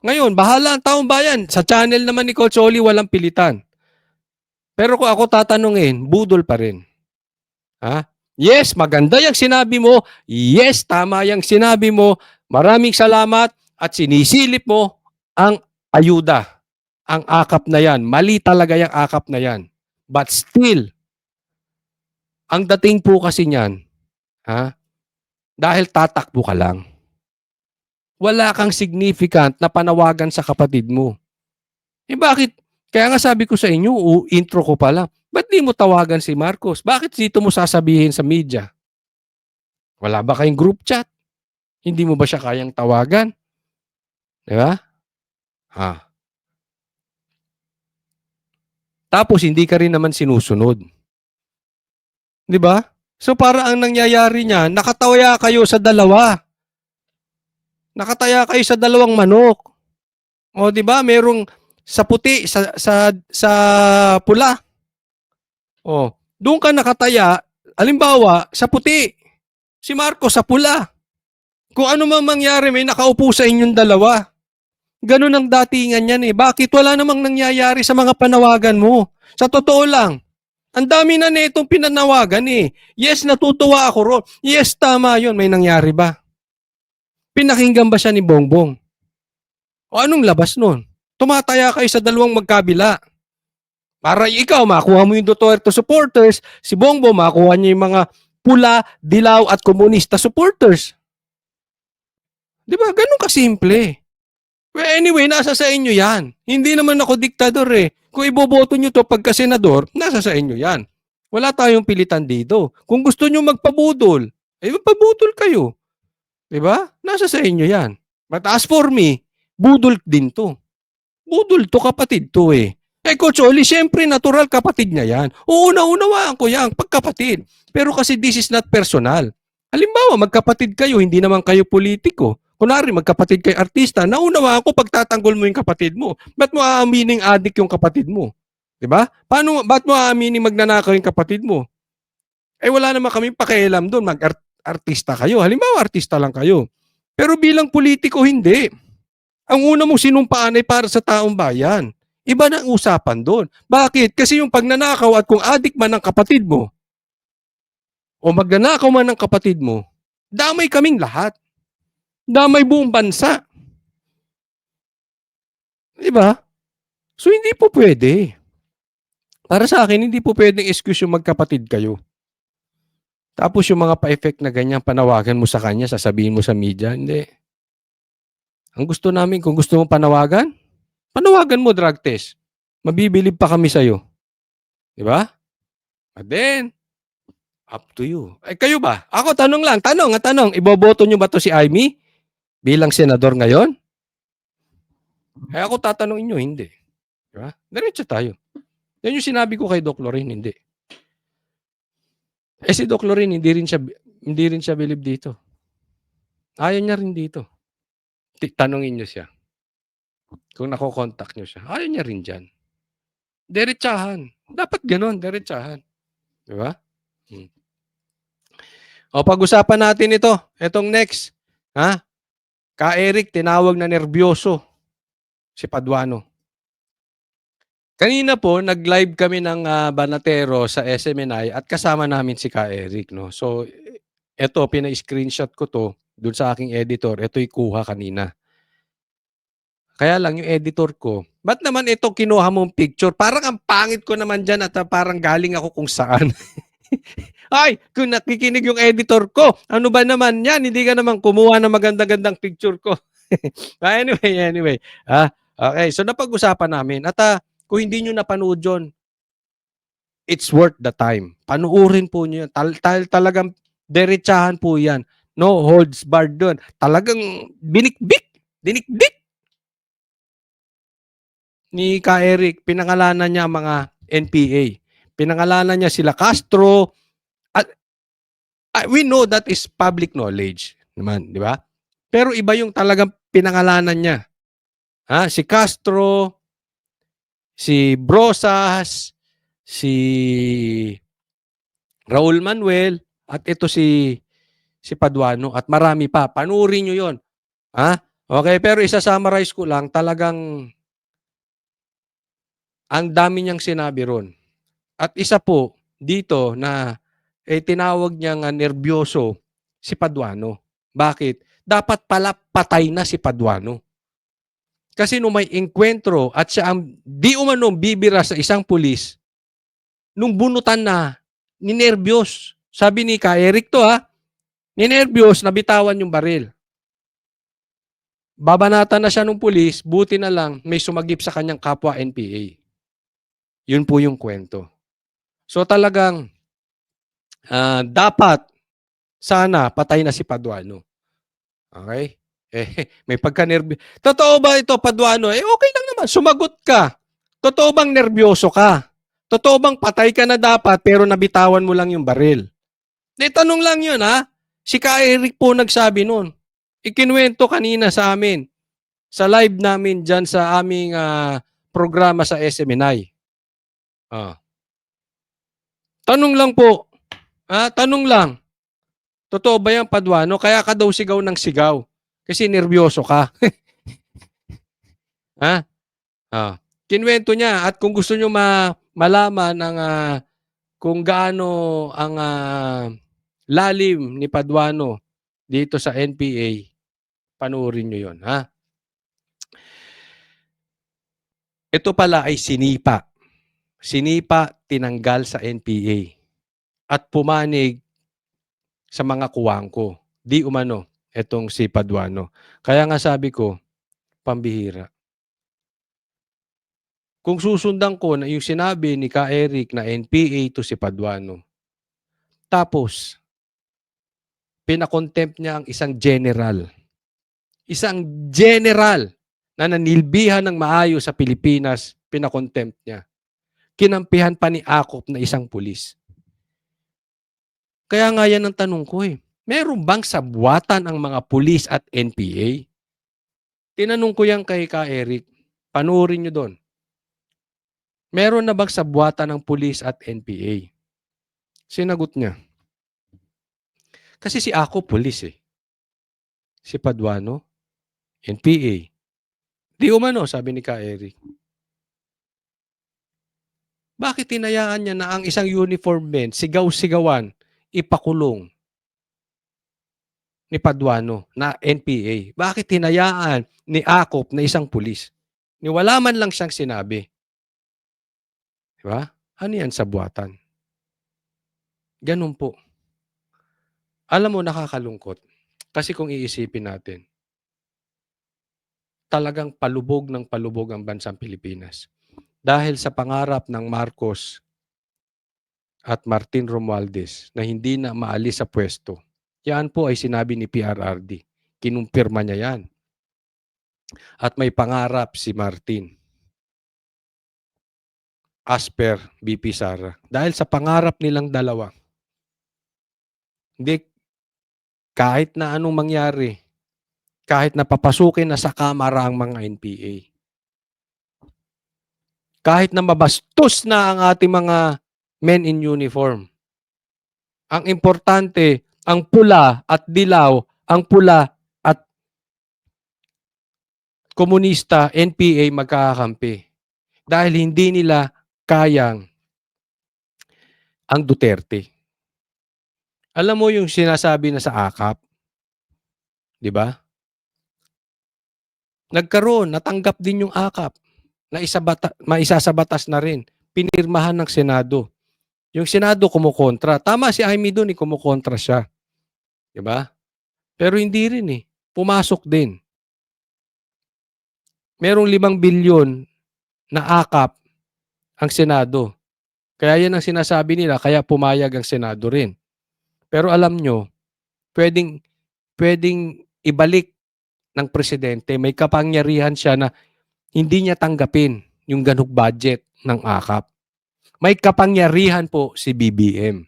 Ngayon, bahala ang taong bayan. Sa channel naman ni Coach Oli, walang pilitan. Pero kung ako tatanungin, budol pa rin. Ha? Yes, maganda yung sinabi mo. Yes, tama yung sinabi mo. Maraming salamat at sinisilip mo ang ayuda. Ang akap na yan. Mali talaga yung akap na yan. But still, ang dating po kasi niyan, dahil tatakbo ka lang. Wala kang significant na panawagan sa kapatid mo. Bakit? Kaya nga sabi ko sa inyo, intro ko pa lang, ba't di mo tawagan si Marcos? Bakit dito mo sasabihin sa media? Wala ba kayong group chat? Hindi mo ba siya kayang tawagan? Di ba? Tapos hindi ka rin naman sinusunod. Di ba? So para ang nangyayari niya, nakataya kayo sa dalawa. Nakataya kayo sa dalawang manok. O di ba? Merong sa puti, sa pula. O, doon ka nakataya, halimbawa, sa puti. Si Marcos sa pula. Kung ano mang mangyari, may nakaupo sa inyong dalawa. Ganun ang datingan yan eh. Bakit? Wala namang nangyayari sa mga panawagan mo. Sa totoo lang, ang dami na itong pinanawagan eh. Yes, natutuwa ako ron. Yes, tama yun. May nangyari ba? Pinakinggan ba siya ni Bongbong? O anong labas nun? Tumataya kayo sa dalawang magkabila. Para ikaw, makuha mo yung Duterte supporters, si Bongbong, makuha niya yung mga pula, dilaw at komunista supporters. Di ba? Ganun kasimple. Well, anyway, nasa sa inyo yan. Hindi naman ako diktador eh. Kung iboboto nyo to pagka senador, nasa sa inyo yan. Wala tayong pilitan dito. Kung gusto nyo magpabudol, magpabudol kayo. Diba? Nasa sa inyo yan. But as for me, budol din to. Budol to, kapatid to eh. Coach Oli, syempre natural kapatid niya yan. Unawaan ko yan, pagkapatid. Pero kasi this is not personal. Halimbawa, magkapatid kayo, hindi naman kayo politiko. Kunwari, magkapatid kayo artista, naunawaan ko pagtatanggol mo yung kapatid mo. Ba't mo aamining adik yung kapatid mo? Diba? Ba't mo aamining magnanakaw yung kapatid mo? Wala naman kami pakialam doon. Artista kayo. Halimbawa, artista lang kayo. Pero bilang politiko, hindi. Ang una mong sinumpaan ay para sa taong bayan. Iba na ang usapan doon. Bakit? Kasi yung pagnanakaw at kung adik man ng kapatid mo, o magnanakaw man ng kapatid mo, damay kaming lahat. Damay buong bansa. Diba? So, hindi po pwede. Para sa akin, hindi po pwedeng excuse yung magkapatid kayo. Tapos yung mga pa-effect na ganyan, panawagan mo sa kanya, sasabihin mo sa media, hindi. Ang gusto namin, kung gusto mong panawagan mo, drug test. Mabibilib pa kami sa'yo. Diba? But then, up to you. Kayo ba? Ako, tanong lang. Tanong. Iboboto nyo ba to si Amy bilang senador ngayon? Ako tatanungin nyo, hindi. Diba? Diretso tayo. Yan yung sinabi ko kay Doc Lorin, hindi. Si Doc Lorin, hindi rin siya bilib dito. Ayaw niya rin dito. Tanungin niyo siya. Kung nako-contact niyo siya, ayaw niya rin diyan. Diretsahan. Dapat gano'n, diretsahan. 'Di ba? Hmm. O pag-usapan natin ito, itong next. Ha? Ka Eric tinawag na nerbyoso si Paduano. Kanina po nag-live kami ng Banatero sa SMNI at kasama namin si Ka Eric, no. So eto pina-screenshot ko 'to dun sa aking editor, ito'y kuha kanina. Kaya lang yung editor ko, ba't naman ito kinuha mong picture? Parang ang pangit ko naman diyan at parang galing ako kung saan. Ay, kung nakikinig yung editor ko, ano ba naman 'yan? Hindi ka naman kumuha ng maganda-gandang picture ko. Anyway, okay. So napag-usapan namin at kung hindi niyo napanood 'yon, it's worth the time. Panoorin po niyo 'yan. Talagang diretsahan po 'yan. No holds barred do'n. Talagang dinikdik ni Ka Eric, pinangalanan niya ang mga NPA. Pinangalanan niya sila Castro at we know that is public knowledge naman, di ba? Pero iba yung talagang pinangalanan niya. Si Castro, si Brosas, si Raul Manuel, at ito si Paduano at marami pa. Panuorin niyo 'yon. Okay, pero isa-summarize ko lang, talagang ang dami niyang sinabi ron. At isa po dito na tinawag niyang nerbyoso si Paduano. Bakit? Dapat pala patay na si Paduano. Kasi nung may engkwentro at siya ang di umanong bibira sa isang pulis, nung bunutan na, ninerbyos. Sabi ni Ka Eric to ninerbyos, nabitawan yung baril. Babanatan na siya ng pulis, buti na lang may sumagip sa kanyang kapwa NPA. Yun po yung kwento. So talagang dapat sana patay na si Paduano. Okay? May pagka-nervyo. Totoo ba ito, Paduano? Okay lang naman. Sumagot ka. Totoo bang nervyoso ka? Totoo bang patay ka na dapat pero nabitawan mo lang yung baril? Tanong lang yun, Si Ka Eric po nagsabi nun. Ikinuwento kanina sa amin. Sa live namin dyan sa aming programa sa SMNI. Tanong lang po. Tanong lang. Totoo ba yan, Paduano? Kaya ka daw sigaw ng sigaw. Kasi nervyoso ka. Kinuwento niya. At kung gusto nyo malaman ang kung gaano ang lalim ni Paduano dito sa NPA, panoorin nyo yun. Ito pala ay sinipa. Sinipa, tinanggal sa NPA. At pumanig sa mga kuwangko. Di umano, etong si Paduano. Kaya nga sabi ko, pambihira. Kung susundan ko na yung sinabi ni Ka Eric na NPA to si Paduano, tapos, pinakontempt niya ang isang general. Isang general na nanilbihan ng maayos sa Pilipinas, pinakontempt niya. Kinampihan pa ni Akop na isang pulis. Kaya nga yan ang tanong ko Meron bang sabwatan ang mga pulis at NPA? Tinanong ko yan kay Ka Eric. Panoorin nyo doon. Meron na bang sabwatan ng pulis at NPA? Sinagot niya. Kasi si Akop pulis Si Paduano, NPA. Di umano, sabi ni Ka Eric. Bakit tinayaan niya na ang isang uniform men, sigaw-sigawan, ipakulong ni Paduano na NPA? Bakit tinayaan ni Akop na isang pulis? Wala man lang siyang sinabi. Diba? Ano yan sa buwatan? Ganun po. Alam mo, nakakalungkot. Kasi kung iisipin natin, talagang palubog ng palubog ang bansang Pilipinas. Dahil sa pangarap ng Marcos at Martin Romualdez na hindi na maalis sa pwesto. Yan po ay sinabi ni PRRD. Kinumpirma niya yan. At may pangarap si Martin as per BP Sara. Dahil sa pangarap nilang dalawa, hindi kahit na anong mangyari, kahit na papasukin na sa kamara ang mga NPA. Kahit na mabastos na ang ating mga men in uniform. Ang importante, ang pula at dilaw, ang pula at komunista, NPA magkakakampi. Dahil hindi nila kayang ang Duterte. Alam mo yung sinasabi na sa AKAP, di ba? Nagkaroon, natanggap din yung AKAP na maisa sa batas na rin. Pinirmahan ng Senado. Yung Senado kumukontra. Tama si Amy doon, kumukontra siya. Di ba? Pero hindi rin pumasok din. Merong 5 bilyon na AKAP ang Senado. Kaya yan ang sinasabi nila, kaya pumayag ang Senado rin. Pero alam nyo, pwedeng ibalik ng presidente, may kapangyarihan siya na hindi niya tanggapin yung ganung budget ng AKAP. May kapangyarihan po si BBM.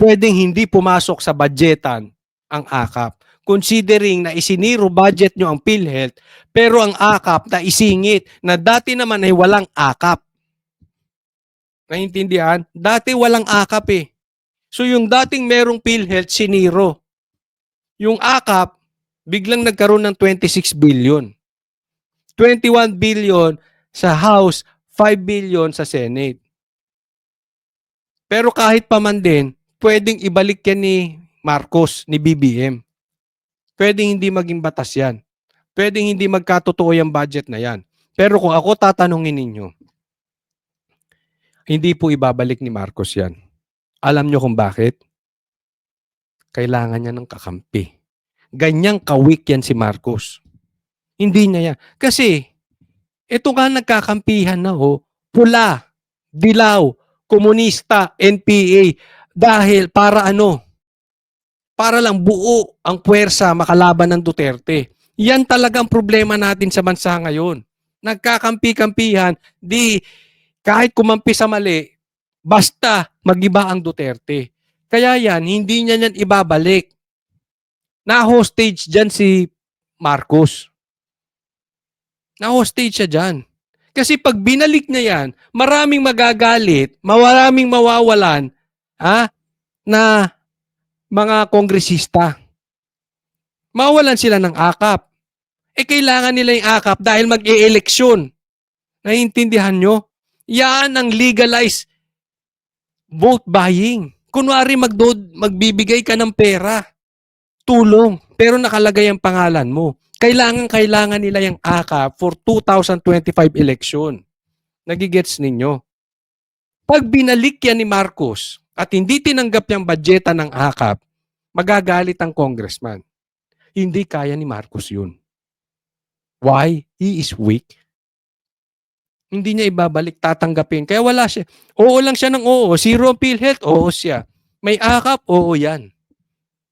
Pwedeng hindi pumasok sa budgetan ang AKAP. Considering na isiniro budget nyo ang PhilHealth, pero ang AKAP na isingit na dati naman ay walang AKAP. Naintindihan? Dati walang AKAP So yung dating merong PhilHealth, siniro. Yung AKAP, biglang nagkaroon ng 26 billion. 21 billion sa House, 5 billion sa Senate. Pero kahit pa man din, pwedeng ibalik yan ni Marcos, ni BBM. Pwedeng hindi maging batas yan. Pwedeng hindi magkatotoo yung budget na yan. Pero kung ako tatanungin ninyo, hindi po ibabalik ni Marcos yan. Alam nyo kung bakit? Kailangan niya ng kakampi. Ganyang kawik yan si Marcos. Hindi niya yan. Kasi, ito nga nagkakampihan na pula, dilaw, komunista, NPA. Dahil para ano? Para lang buo ang puwersa makalaban ng Duterte. Yan talagang problema natin sa bansa ngayon. Nagkakampi-kampihan, di kahit kumampi sa mali, basta magiba ang Duterte. Kaya yan, hindi niya yan ibabalik. Na-hostage dyan si Marcos. Na-hostage siya dyan. Kasi pag binalik niya yan, maraming magagalit, maraming mawawalan na mga kongresista. Mawalan sila ng AKAP. Kailangan nila yung AKAP dahil mag-e-eleksyon. Naiintindihan nyo? Yan ang legalized vote buying. Kunwari magbibigay ka ng pera, tulong, pero nakalagay ang pangalan mo. Kailangan nila yung AKAP for 2025 election. Nagigets ninyo? Pag binalik yan ni Marcos at hindi tinanggap yung budgeta ng AKAP, magagalit ang congressman. Hindi kaya ni Marcos yun. Why? He is weak. Hindi niya ibabalik, tatanggapin. Kaya wala siya. Oo lang siya ng oo. Zero ang PhilHealth, oo siya. May AKAP, oo yan.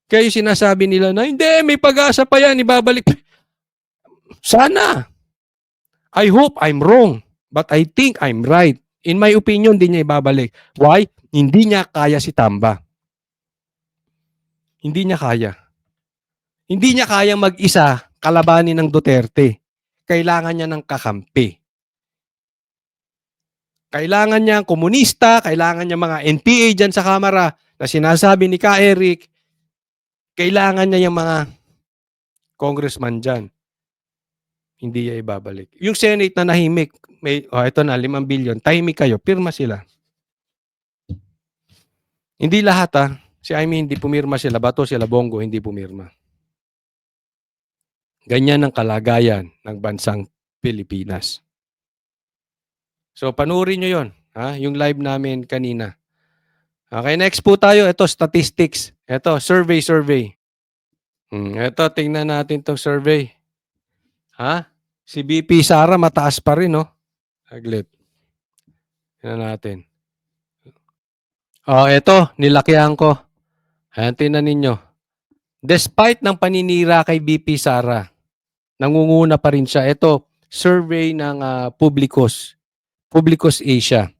Kaya yung sinasabi nila na, hindi, may pag-asa pa yan, ibabalik. Sana. I hope I'm wrong, but I think I'm right. In my opinion, hindi niya ibabalik. Why? Hindi niya kaya si Tamba. Hindi niya kaya. Hindi niya kayang mag-isa kalabanin ng Duterte. Kailangan niya ng kakampi. Kailangan niya komunista, kailangan niya mga NPA dyan sa Kamara na sinasabi ni Ka Eric. Kailangan niya yung mga congressman dyan. Hindi niya ibabalik. Yung Senate na nahimik, ito na, 5 billion, tahimik kayo, pirma sila. Hindi lahat Si Amy hindi pumirma sila, Bato sila, Bongo hindi pumirma. Ganyan ang kalagayan ng bansang Pilipinas. So panuorin nyo yon, yung live namin kanina. Okay, next po tayo. Ito, statistics. Ito, survey. Ito, tingnan natin tong survey. Si BP Sara mataas pa rin, no? Saglit. Tingnan natin. Ito, nilakihan ko. Ayan, tingnan ninyo. Despite ng paninira kay BP Sara, nangunguna pa rin siya. Ito, survey ng Publicos Asia.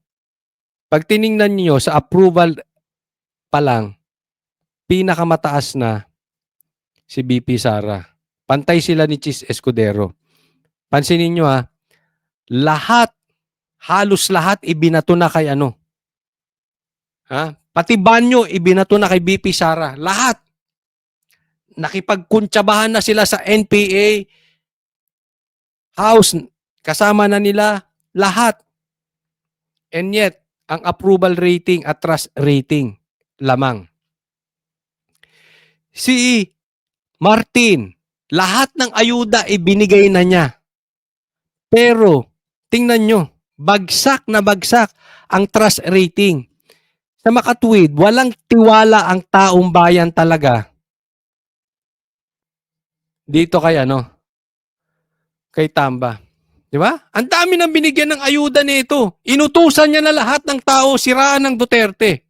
Pag tiningnan niyo sa approval pa lang, pinakamataas na si BP Sara. Pantay sila ni Chis Escudero. Pansinin nyo lahat, halos lahat ibinato na kay ano. Pati banyo ibinato na kay BP Sara. Lahat. Nakipagkuntsabahan na sila sa NPA, House, kasama na nila, lahat. And yet, ang approval rating at trust rating lamang. Si Martin, lahat ng ayuda ibinigay na niya. Pero, tingnan nyo, bagsak na bagsak ang trust rating. Sa makatuwid, walang tiwala ang taong bayan talaga dito kay kay Tamba. Di ba? Ang dami nang binigyan ng ayuda nito. Inutusan niya na lahat ng tao siraan ng Duterte.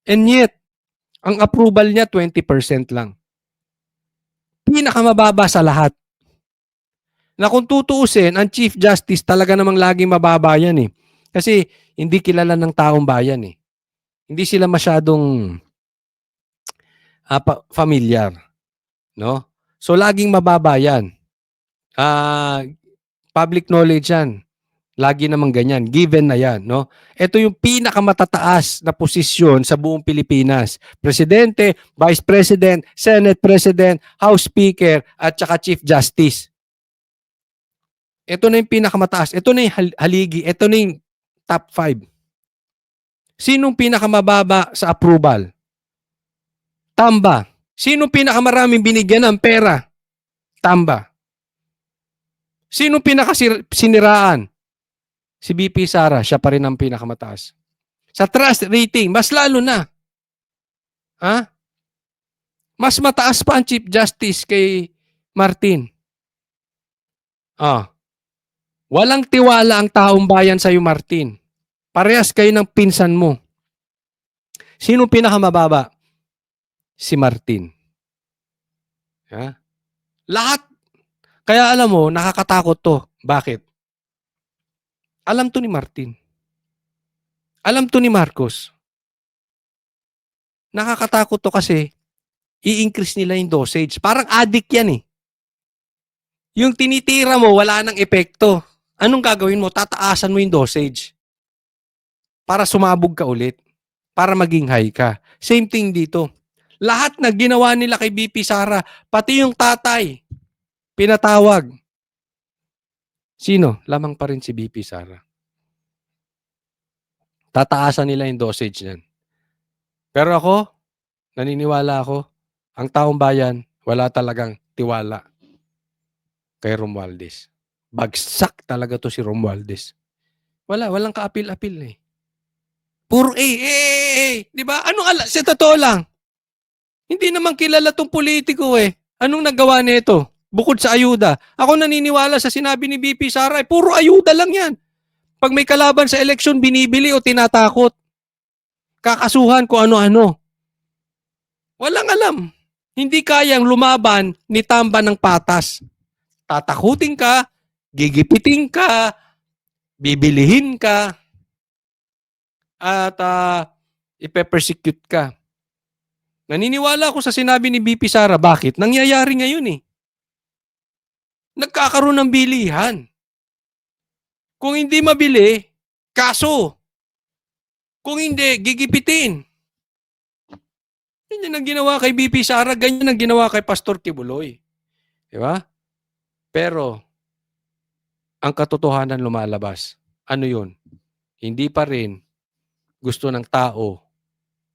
And yet, ang approval niya 20% lang. Pinakamababa sa lahat. Na kung tutuusin, ang Chief Justice talaga namang laging mababa yan eh. Kasi hindi kilala ng taong bayan eh. Hindi sila masyadong familiar. No? So laging mababa yan. Public knowledge yan. Lagi namang ganyan. Given na yan. No? Ito yung pinakamatataas na posisyon sa buong Pilipinas. Presidente, Vice President, Senate President, House Speaker, at saka Chief Justice. Ito na yung pinakamataas. Ito na yung haligi. Ito na yung top 5. Sinong pinakamababa sa approval? Tamba. Sinong pinakamaraming binigyan ng pera? Tamba. Sinong pinakasiniraan? Si BP Sara. Siya pa rin ang pinakamataas. Sa trust rating, mas lalo na. Mas mataas pa ang Chief Justice kay Martin. Walang tiwala ang taong bayan sa iyo, Martin. Parehas kayo ng pinsan mo. Sino pinakamababa? Si Martin. Lahat. Kaya alam mo, nakakatakot to. Bakit? Alam to ni Martin. Alam to ni Marcos. Nakakatakot to kasi i-increase nila yung dosage. Parang addict yan eh. Yung tinitira mo, wala nang epekto. Anong gagawin mo? Tataasan mo yung dosage. Para sumabog ka ulit. Para maging high ka. Same thing dito. Lahat na ginawa nila kay BP Sara, pati yung tatay, pinatawag. Sino? Lamang pa rin si BP Sara. Tataasan nila yung dosage niyan. Pero ako, naniniwala ako, ang taong bayan, wala talagang tiwala kay Romualdez. Bagsak talaga to si Romualdez. Walang kaapil-apil eh. Puro di ba? Sa totoo lang, hindi naman kilala tong politiko eh. Anong nagawa nito? Bukod sa ayuda. Ako naniniwala sa sinabi ni BP Sara, puro ayuda lang yan. Pag may kalaban sa eleksyon, binibili o tinatakot. Kakasuhan ko ano-ano. Walang alam. Hindi kayang lumaban ni Tamba ng patas. Tatakutin ka, gigipitin ka, bibilihin ka, at ipe-persecute ka. Naniniwala ako sa sinabi ni BP Sara. Bakit? Nangyayari ngayon eh. Nagkakaroon ng bilihan. Kung hindi mabili, kaso. Kung hindi, gigipitin. Ganyan ang ginawa kay BP Sara, ganyan ang ginawa kay Pastor Kibuloy. Di ba? Pero, ang katotohanan lumalabas. Ano yun? Hindi pa rin gusto ng tao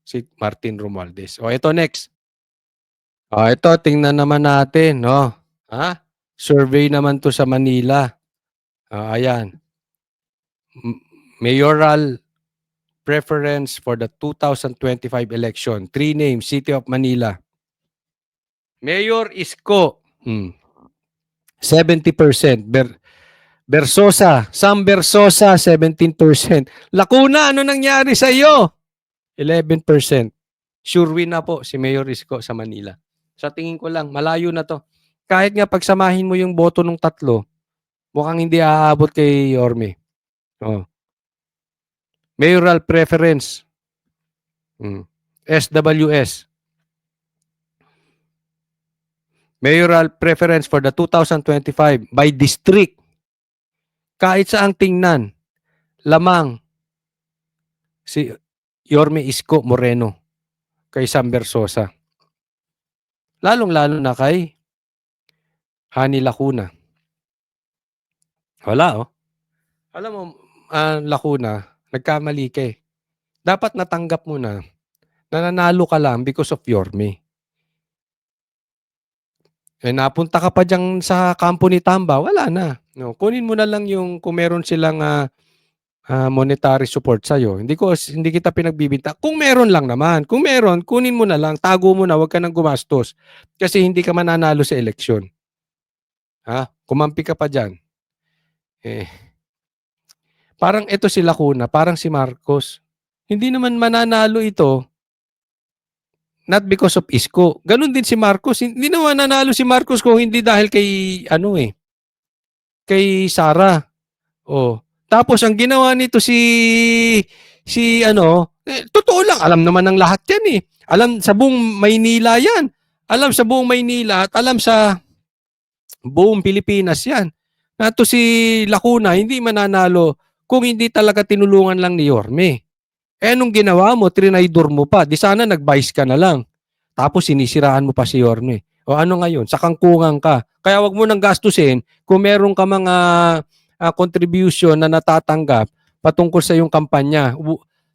si Martin Romualdez. O, ito next. O, ito, tingnan naman natin, no? Survey naman to sa Manila. Ayan. Mayoral preference for the 2025 election. 3 names, City of Manila. Mayor Isko, 70%. Versosa, Sam Versosa, 17%. Lacuna, ano nangyari sa iyo? 11%. Sure win na po si Mayor Isko sa Manila. Sa tingin ko lang, malayo na to. Kahit nga pagsamahin mo yung boto ng tatlo, mukhang hindi aabot kay Yorme. Mayoral preference. SWS. Mayoral preference for the 2025 by district. Kahit saang tingnan, lamang si Yorme Isko Moreno kay Sam Versosa. Lalong-lalo na kay Hani Lacuna. Wala, oh. Alam mo, Lacuna, nagkamali ka eh. Dapat natanggap mo na nananalo ka lang because of Yorme. Eh, napunta ka pa dyan sa kampo ni Tamba, wala na. No, kunin mo na lang yung kung meron silang monetary support sa'yo. Hindi kita pinagbibinta. Kung meron lang naman. Kung meron, kunin mo na lang. Tago mo na. Huwag ka nang gumastos. Kasi hindi ka mananalo sa eleksyon. Ha? Kumampi ka pa dyan. Eh, parang ito si Lacuna, parang si Marcos. Hindi naman mananalo ito not because of Isko. Ganun din si Marcos. Hindi naman mananalo si Marcos kung hindi dahil kay kay Sara. Oh. Tapos ang ginawa nito totoo lang, alam naman ng lahat 'yan eh. Alam sa buong Maynila 'yan. Alam sa buong Maynila at alam sa buong Pilipinas 'yan. Na to si Lacuna hindi mananalo kung hindi talaga tinulungan lang ni Yorme. Eh anong ginawa mo? Trinaydor mo pa. Di sana nag-vice ka na lang. Tapos sinisiraan mo pa si Yorme. O ano ngayon? Sa kangkungan ka. Kaya wag mo nang gastusin kung meron ka mga contribution na natatanggap patungkol sa iyong kampanya.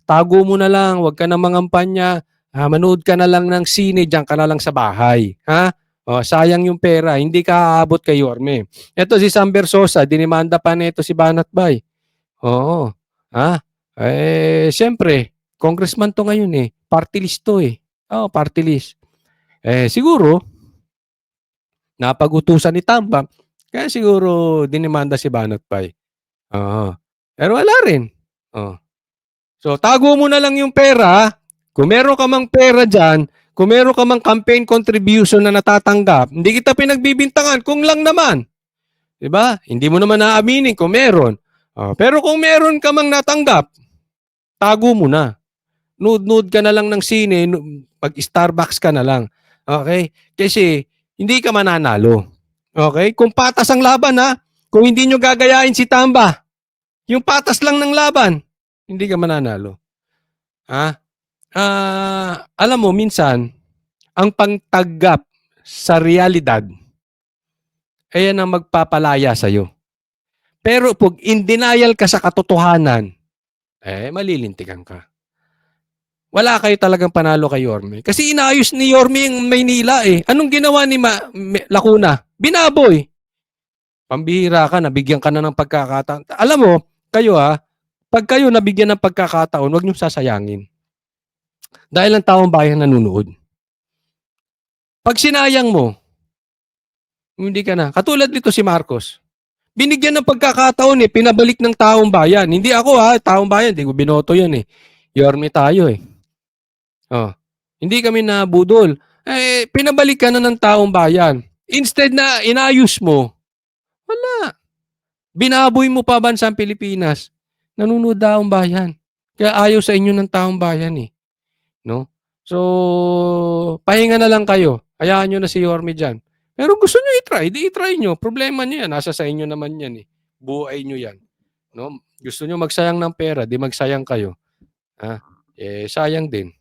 Tago mo na lang. Wag ka na mangampanya. Manood ka na lang ng sine. Diyan ka na lang sa bahay. Ha? O, sayang yung pera. Hindi ka aabot kay Yorme. Ito si Sam Versosa. Dinimanda pa nito si Banat Bay. Oo. Ha? Eh, siyempre, congressman to ngayon eh. Party list to eh. Oo, party list. Eh, siguro, napag-utusan ni Tamba, kaya siguro dinimanda si Banat Pay. Oo. Pero wala rin. Oh. So, tago mo na lang yung pera. Kung meron ka mang pera dyan, kung meron ka mang campaign contribution na natatanggap, hindi kita pinagbibintangan kung lang naman. Diba? Hindi mo naman naaminin kung meron. Pero kung meron ka mang natanggap, tago mo na. Nude ka na lang ng sine, pag-Starbucks ka na lang. Okay? Kasi hindi ka mananalo. Okay? Kung patas ang laban ha, kung hindi nyo gagayain si Tamba, yung patas lang ng laban, hindi ka mananalo. Ha? Alam mo, minsan, ang pangtaggap sa realidad, ayan ang magpapalaya sa'yo. Pero pag in denial ka sa katotohanan, malilintikan ka. Wala kayo talagang panalo kay Yorme. Kasi inaayos ni Yorme yung Maynila eh. Anong ginawa ni Lacuna? Binaboy. Pambihira ka, nabigyan ka na ng pagkakataon. Alam mo, kayo pag kayo nabigyan ng pagkakataon, huwag niyong sasayangin. Dahil ang taong bayan nanonood. Pag sinayang mo, hindi ka na. Katulad nito si Marcos. Binigyan ng pagkakataon pinabalik ng taong bayan. Hindi ako taong bayan, hindi ko binoto yan eh. Yorme tayo eh. Oh. Hindi kami nabudol. Pinabalik ka na ng taong bayan. Instead na inayos mo, wala. Binaboy mo pa bansang Pilipinas. Nanonood taong bayan. Kaya ayaw sa inyo ng taong bayan eh. No? So, pahinga na lang kayo. Hayaan nyo na si Yorme dyan. Pero gusto nyo i-try, di i-try nyo. Problema nyo yan. Nasa sa inyo naman yan eh. Buhay nyo yan. No? Gusto nyo magsayang ng pera, di magsayang kayo. Sayang din.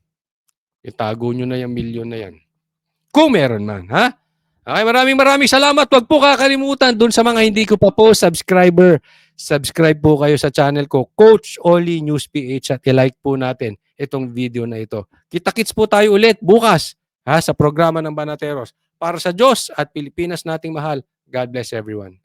Itago nyo na yung milyon na yan. Kung meron man, ha? Okay, maraming salamat. Huwag po kakalimutan dun sa mga hindi ko pa po subscriber. Subscribe po kayo sa channel ko, Coach Oli News PH, at i-like po natin itong video na ito. Kita-kits po tayo ulit bukas sa programa ng Banateros. Para sa Diyos at Pilipinas nating mahal, God bless everyone.